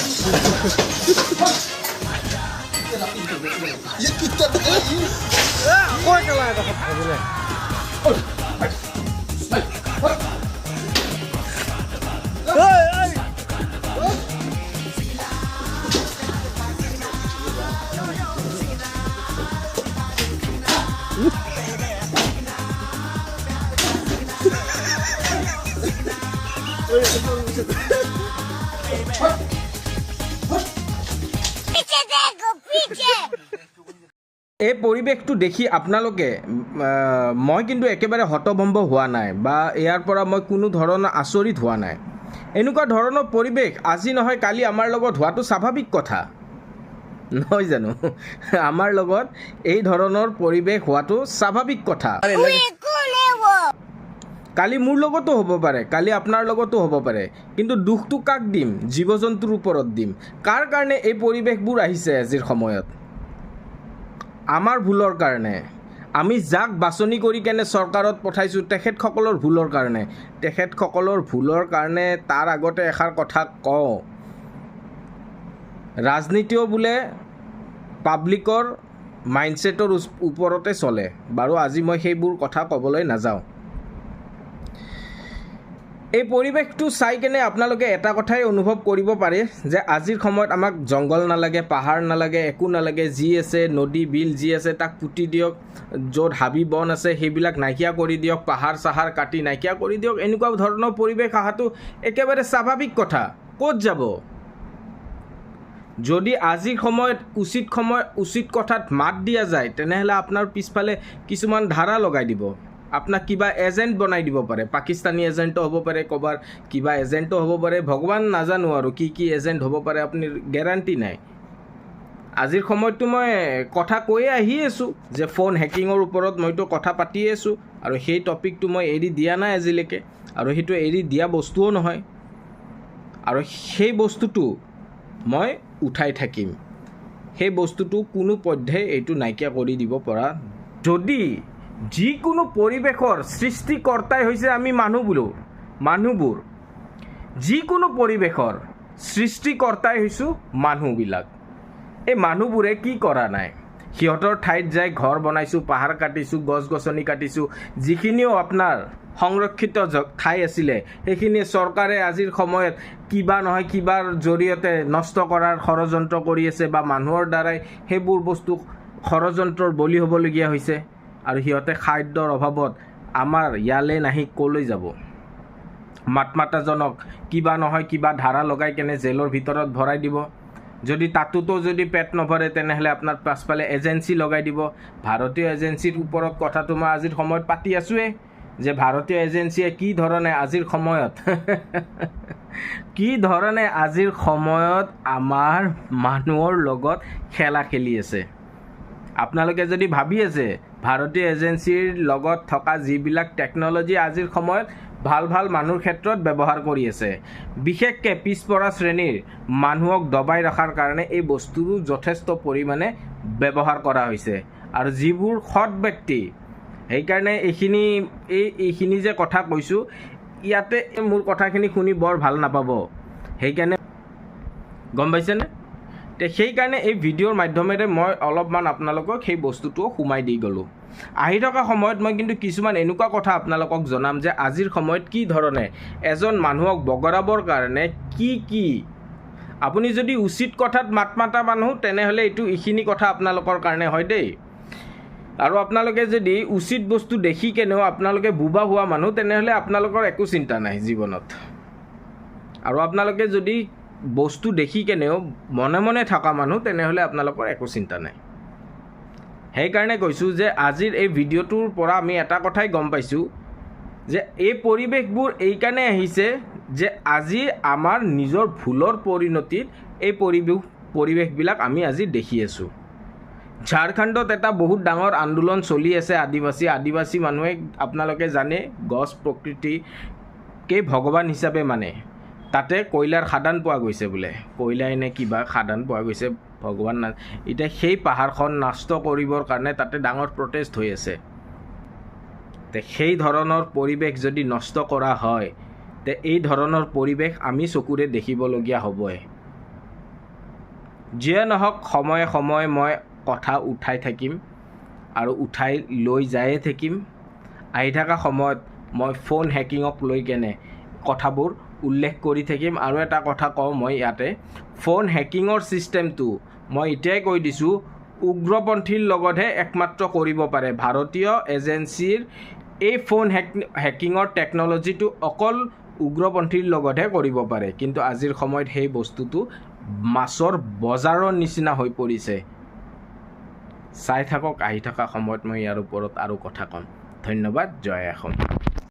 Ya kita lagi. Aku kalah dapat begini. এই পৰিৱেশটো দেখি আপোনালোকে মই কিন্তু একেবাৰে হতভম্ব হোৱা নাই বা ইয়াৰ পৰা মই কোনো ধৰণৰ আচৰিত হোৱা নাই। এনেকুৱা ধৰণৰ পৰিৱেশ আজি নহয় কালি আমাৰ লগত হোৱাটো স্বাভাৱিক কথা নহয় জানো? আমাৰ লগত এই ধৰণৰ পৰিৱেশ হোৱাটো স্বাভাৱিক কথা। কালি মোৰ লগতো হ'ব পাৰে, কালি আপোনাৰ লগতো হ'ব পাৰে, কিন্তু দুখটো কাক দিম? জীৱ জন্তুৰ ওপৰত দিম। কাৰ কাৰণে এই পৰিৱেশবোৰ আহিছে আজিৰ সময়ত? আমাৰ ভুলৰ কাৰণে। আমি যাক বাছনি কৰি কেনে চৰকাৰত পঠাইছোঁ তেখেতসকলৰ ভুলৰ কাৰণে। তেখেতসকলৰ ভুলৰ কাৰণে তাৰ আগতে এষাৰ কথা কওঁ, ৰাজনীতিও বোলে পাব্লিকৰ মাইণ্ডছেটৰ ওপৰতে চলে। বাৰু আজি মই সেইবোৰ কথা ক'বলৈ নাযাওঁ। এই পৰিৱেশটো চাই কেনে আপোনালোকে এটা কথাই অনুভৱ কৰিব পাৰে যে আজিৰ সময়ত আমাক জংঘল নালাগে, পাহাৰ নালাগে, একো নালাগে। যি আছে নদী বিল যি আছে তাক পুতি দিয়ক, য'ত হাবি বন আছে সেইবিলাক নাইকিয়া কৰি দিয়ক, পাহাৰ চাহাৰ কাটি নাইকিয়া কৰি দিয়ক। এনেকুৱা ধৰণৰ পৰিৱেশ অহাটো একেবাৰে স্বাভাৱিক কথা। ক'ত যাব? যদি আজিৰ সময়ত উচিত কথাত মাত দিয়া যায় তেনেহ'লে আপোনাৰ পিছফালে কিছুমান ধাৰা লগাই দিব, আপোনাক কিবা এজেণ্ট বনাই দিব পাৰে। পাকিস্তানী এজেণ্টো হ'ব পাৰে, ক'ৰবাৰ কিবা এজেণ্টো হ'ব পাৰে, ভগৱান নাজানো আৰু কি এজেণ্ট হ'ব পাৰে, আপুনি গেৰাণ্টি নাই। আজিৰ সময়ততো মই কথা কৈয়ে আহি আছোঁ যে ফোন হেকিঙৰ ওপৰত মইতো কথা পাতিয়ে আছোঁ, আৰু সেই টপিকটো মই এৰি দিয়া নাই আজিলৈকে, আৰু সেইটো এৰি দিয়া বস্তুও নহয়, আৰু সেই বস্তুটো মই উঠাই থাকিম। সেই বস্তুটো কোনো পধ্যে এইটো নাইকিয়া কৰি দিব পৰা। যদি যিকোনো পৰিৱেশৰ সৃষ্টিকৰ্তাই হৈছে আমি মানুহবোৰ, যিকোনো পৰিৱেশৰ সৃষ্টিকৰ্তাই হৈছোঁ মানুহবিলাক। এই মানুহবোৰে কি কৰা নাই? সিহঁতৰ ঠাইত যাই ঘৰ বনাইছোঁ, পাহাৰ কাটিছোঁ, গছ গছনি কাটিছোঁ। যিখিনিও আপোনাৰ সংৰক্ষিত ঠাই আছিলে সেইখিনি চৰকাৰে আজিৰ সময়ত কিবা নহয় কিবাৰ জৰিয়তে নষ্ট কৰাৰ ষড়যন্ত্ৰ কৰি আছে, বা মানুহৰ দ্বাৰাই সেইবোৰ বস্তু ষড়যন্ত্ৰৰ বলি হ'বলগীয়া হৈছে। আৰু সিহঁতে খাদ্যৰ অভাৱত আমাৰ ইয়ালৈ নাহি ক'লৈ যাব? মাতাজনক কিবা নহয় কিবা ধাৰা লগাই কেনে জেলৰ ভিতৰত ভৰাই দিব। যদি তাতোতো যদি পেট নভৰে তেনেহ'লে আপোনাৰ পাছফালে এজেঞ্চি লগাই দিব। ভাৰতীয় এজেঞ্চিৰ ওপৰত কথাটো মই আজিৰ সময়ত পাতি আছোঁৱেই, যে ভাৰতীয় এজেঞ্চিয়ে কি ধৰণে আজিৰ সময়ত আমাৰ মানুহৰ লগত খেলা খেলি আছে। আপোনালোকে যদি ভাবি আছে ভাৰতীয় এজেঞ্চিৰ লগত থকা যিবিলাক টেকন'লজি আজিৰ সময়ত ভাল মানুহৰ ক্ষেত্ৰত ব্যৱহাৰ কৰি আছে, বিশেষকৈ পিছপৰা শ্ৰেণীৰ মানুহক দবাই ৰখাৰ কাৰণে এই বস্তুটো যথেষ্ট পৰিমাণে ব্যৱহাৰ কৰা হৈছে। আৰু যিবোৰ সৎ ব্যক্তি, সেইকাৰণে এইখিনি যে কথা কৈছোঁ, ইয়াতে মোৰ কথাখিনি শুনি বৰ ভাল নাপাব, সেইকাৰণে গম পাইছেনে? সেইকাৰণে এই ভিডিঅ'ৰ মাধ্যমেৰে মই অলপমান আপোনালোকক সেই বস্তুটো সোমাই দি গ'লোঁ। আহি থকা সময়ত মই কিন্তু কিছুমান এনেকুৱা কথা আপোনালোকক জনাম যে আজিৰ সময়ত কি ধৰণে এজন মানুহক বগৰাবৰ কাৰণে কি আপুনি যদি উচিত কথাত মাত মাতা মানুহ তেনেহ'লে এইখিনি কথা আপোনালোকৰ কাৰণে হয় দেই। আৰু আপোনালোকে যদি উচিত বস্তু দেখি কেনেও আপোনালোকে বোবা হোৱা মানুহ তেনেহ'লে আপোনালোকৰ একো চিন্তা নাই জীৱনত। আৰু আপোনালোকে যদি বস্তু দেখি কেনেও মনে মনে থকা মানুহ তেনেহ'লে আপোনালোকৰ একো চিন্তা নাই। সেইকাৰণে কৈছোঁ যে আজিৰ এই ভিডিঅ'টোৰ পৰা আমি এটা কথাই গম পাইছোঁ যে এই পৰিৱেশবোৰ এইকাৰণে আহিছে যে আজি আমাৰ নিজৰ ভুলৰ পৰিণতিত এই পৰিৱেশবিলাক আমি আজি দেখি আছোঁ। ঝাৰখণ্ডত এটা বহুত ডাঙৰ আন্দোলন চলি আছে। আদিবাসী মানুহে আপোনালোকে জানে গছ প্ৰকৃতিকে ভগৱান হিচাপে মানে। তাতে কয়লাৰ খাদান পোৱা গৈছে বোলে, কয়লাই নে কিবা খাদান পোৱা গৈছে, ভগৱান এতিয়া সেই পাহাৰখন নষ্ট কৰিবৰ কাৰণে তাতে ডাঙৰ প্ৰটেষ্ট হৈ আছে। সেই ধৰণৰ পৰিৱেশ যদি নষ্ট কৰা হয় তে এই ধৰণৰ পৰিৱেশ আমি চকুৰে দেখিবলগীয়া হ'বই। যিয়ে নহওক সময়ে সময়ে মই কথা উঠাই থাকিম আৰু উঠাই লৈ যায়ে থাকিম। আহি থকা সময়ত মই ফোন হেকিঙক লৈ কেনে কথাবোৰ উল্লেখ কৰি থাকিম। আৰু এটা কথা কওঁ মই ইয়াতে, ফোন হেকিঙৰ ছিষ্টেমটো মই এতিয়াই কৈ দিছোঁ, উগ্ৰপন্থীৰ লগতহে একমাত্ৰ কৰিব পাৰে। ভাৰতীয় এজেঞ্চিৰ এই ফোন হেকিঙৰ টেকন'লজিটো অকল উগ্ৰপন্থীৰ লগতহে কৰিব পাৰে। কিন্তু আজিৰ সময়ত সেই বস্তুটো মাছৰ বজাৰৰ নিচিনা হৈ পৰিছে। চাই থাকক, আহি থকা সময়ত মই ইয়াৰ ওপৰত আৰু কথা ক'ম। ধন্যবাদ। জয় অসম।